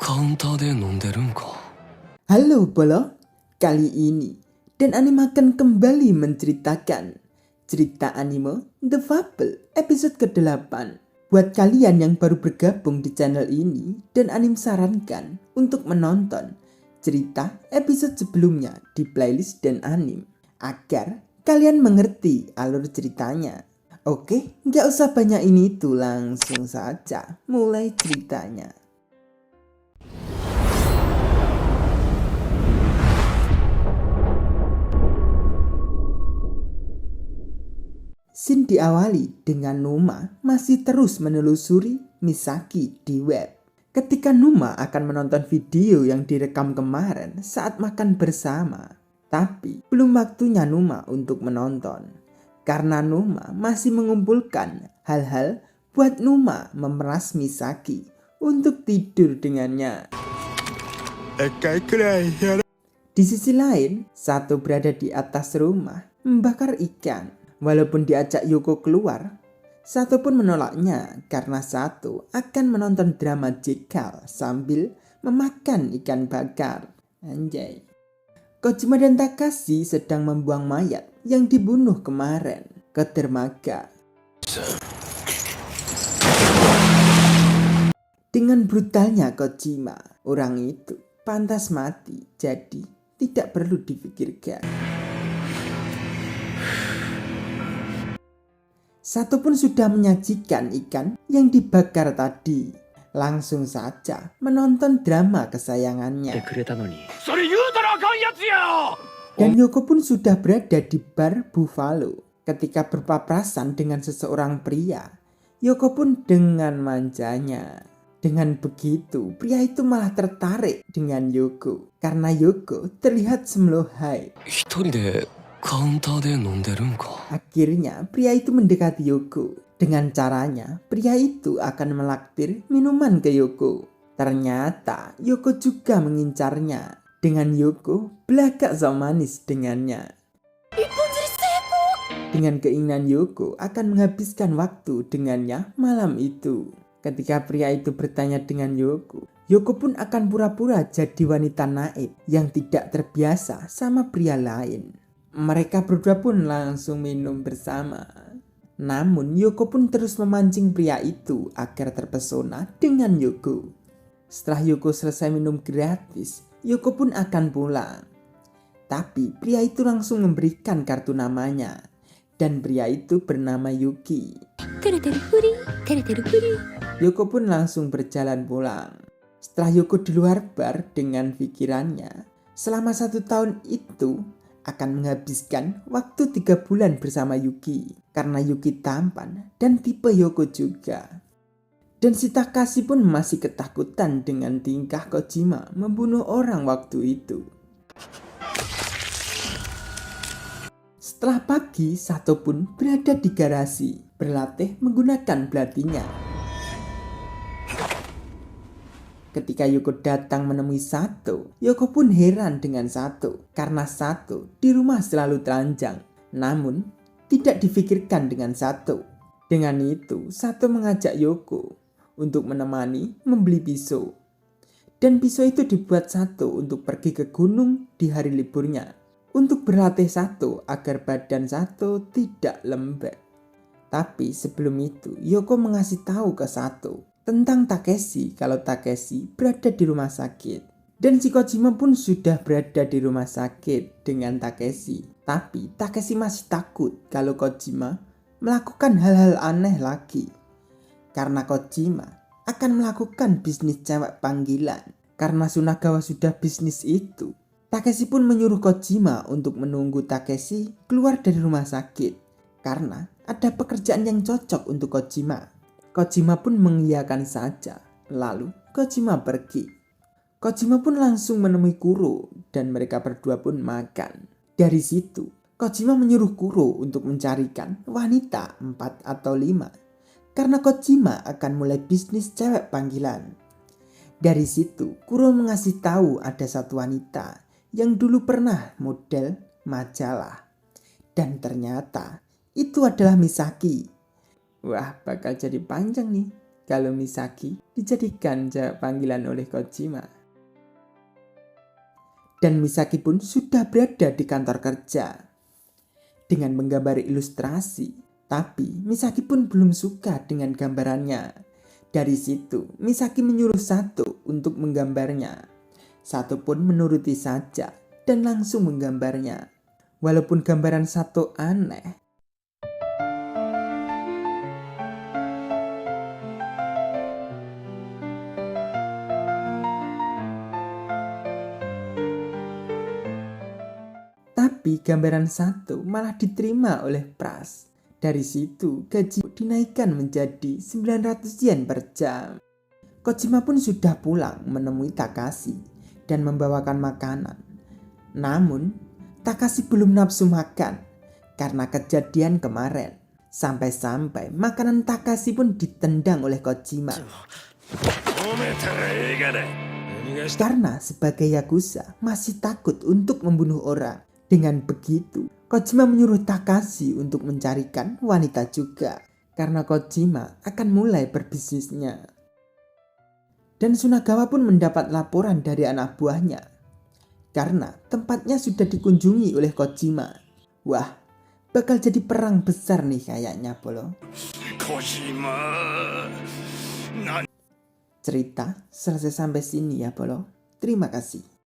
カウンターで飲んでるんか。 Halo Bolo, kali ini Dan Anime akan kembali menceritakan cerita anime The Fable episode ke-8. Buat kalian yang baru bergabung di channel ini, Dan Anime sarankan untuk menonton cerita episode sebelumnya di playlist Dan Anime agar kalian mengerti alur ceritanya. Oke, nggak usah banyak ini tuh, langsung saja mulai ceritanya. Scene diawali dengan Numa masih terus menelusuri Misaki di web. Ketika Numa akan menonton video yang direkam kemarin saat makan bersama. Tapi belum waktunya Numa untuk menonton. Karena Numa masih mengumpulkan hal-hal buat Numa memeras Misaki untuk tidur dengannya. Di sisi lain, Sato berada di atas rumah membakar ikan. Walaupun diajak Yoko keluar, Sato pun menolaknya karena Sato akan menonton drama Jekyll sambil memakan ikan bakar. Anjay. Kojima dan Takashi sedang membuang mayat yang dibunuh kemarin ke dermaga. Dengan brutalnya Kojima, orang itu pantas mati, jadi tidak perlu dipikirkan. Sato pun sudah menyajikan ikan yang dibakar tadi. Langsung saja menonton drama kesayangannya. Dan Yoko pun sudah berada di bar Buffalo. Ketika berpapasan dengan seseorang pria, Yoko pun dengan manjanya. Dengan begitu, pria itu malah tertarik dengan Yoko. Karena Yoko terlihat semelohai. Akhirnya pria itu mendekati Yoko. Dengan caranya pria itu akan melaktir minuman ke Yoko. Ternyata Yoko juga mengincarnya. Dengan Yoko belagak so manis dengannya. Dengan keinginan Yoko akan menghabiskan waktu dengannya malam itu. Ketika pria itu bertanya dengan Yoko, Yoko pun akan pura-pura jadi wanita naif yang tidak terbiasa sama pria lain. Mereka berdua pun langsung minum bersama. Namun Yoko pun terus memancing pria itu agar terpesona dengan Yoko. Setelah Yoko selesai minum gratis, Yoko pun akan pulang. Tapi pria itu langsung memberikan kartu namanya. Dan pria itu bernama Yuki. Yoko pun langsung berjalan pulang. Setelah Yoko di luar bar dengan pikirannya, selama 1 tahun itu akan menghabiskan waktu 3 bulan bersama Yuki. Karena Yuki tampan dan tipe Yoko juga. Dan si Takashi pun masih ketakutan dengan tingkah Kojima membunuh orang waktu itu. Setelah pagi, Sato pun berada di garasi berlatih menggunakan belatinya. Ketika Yoko datang menemui Sato, Yoko pun heran dengan Sato karena Sato di rumah selalu telanjang. Namun, tidak difikirkan dengan Sato. Dengan itu, Sato mengajak Yoko untuk menemani membeli pisau. Dan pisau itu dibuat Sato untuk pergi ke gunung di hari liburnya. Untuk berlatih Sato agar badan Sato tidak lembek. Tapi sebelum itu, Yoko mengasih tahu ke Sato tentang Takeshi kalau Takeshi berada di rumah sakit. Dan si Kojima pun sudah berada di rumah sakit dengan Takeshi. Tapi Takeshi masih takut kalau Kojima melakukan hal-hal aneh lagi. Karena Kojima akan melakukan bisnis cewek panggilan. Karena Sunagawa sudah bisnis itu, Takeshi pun menyuruh Kojima untuk menunggu Takeshi keluar dari rumah sakit. Karena ada pekerjaan yang cocok untuk Kojima. Kojima pun mengiyakan saja. Lalu Kojima pergi. Kojima pun langsung menemui Kuro dan mereka berdua pun makan. Dari situ Kojima menyuruh Kuro untuk mencarikan wanita 4 atau 5. Karena Kojima akan mulai bisnis cewek panggilan. Dari situ Kuro mengasih tahu ada satu wanita yang dulu pernah model majalah. Dan ternyata itu adalah Misaki. Wah, bakal jadi panjang nih. kalau Misaki dijadikan jawab panggilan oleh Kojima. Dan Misaki pun sudah berada di kantor kerja dengan menggambar ilustrasi. Tapi Misaki pun belum suka dengan gambarannya. Dari situ Misaki menyuruh Sato untuk menggambarnya. Sato pun menuruti saja dan langsung menggambarnya. Walaupun gambaran Sato aneh, tapi gambaran Sato malah diterima oleh Pras. Dari situ gaji dinaikkan menjadi 900 yen per jam. Kojima pun sudah pulang menemui Takashi dan membawakan makanan. Namun Takashi belum nafsu makan karena kejadian kemarin. Sampai-sampai makanan Takashi pun ditendang oleh Kojima. Karena sebagai Yakuza masih takut untuk membunuh orang. Dengan begitu, Kojima menyuruh Takashi untuk mencarikan wanita juga. Karena Kojima akan mulai berbisnisnya. Dan Sunagawa pun mendapat laporan dari anak buahnya. Karena tempatnya sudah dikunjungi oleh Kojima. Wah, bakal jadi perang besar nih kayaknya, Bolo. Cerita selesai sampai sini ya, Bolo. Terima kasih.